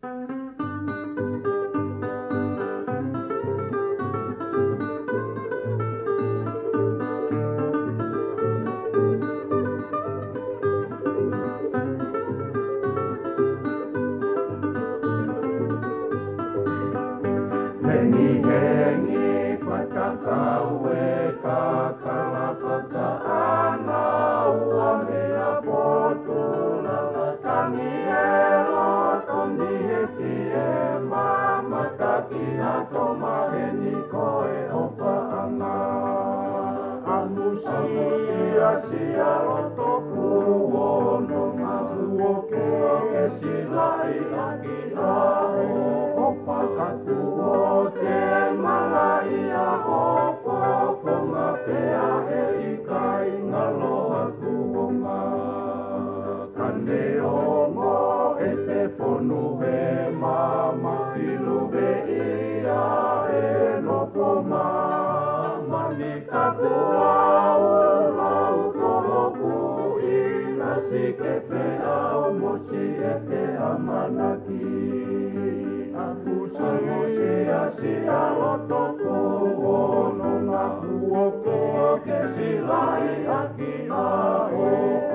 Hengi whakakaue ka kalawhaka ana ua mea potula tangi e loto ni he pie mama taki na toma heni koe o whaanga amusia sia loto kuono ngā uoke ke silai aki aho o whakatua te malai a hofo fonga pea he i kai ngaloa kuonga kane o mo e te whonu he mama ilu he ia e no foma mani kakua o lau kohoku i na sike pea o mosi e te amanaki sia loto kuono ngā uoke ke silai aki aho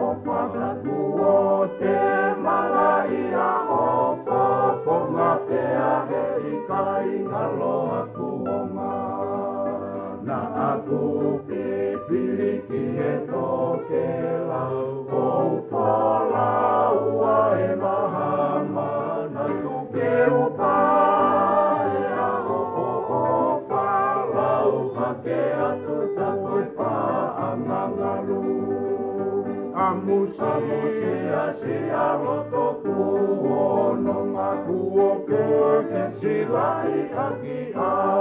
o whakakuo te malai a hofo fonga pea he i kai ngaloa kuonga na aku pipiliki e toke lau o whalaua e mahama na tuke upa Amusia sia loto kuono ngā kuoke ke silai aki a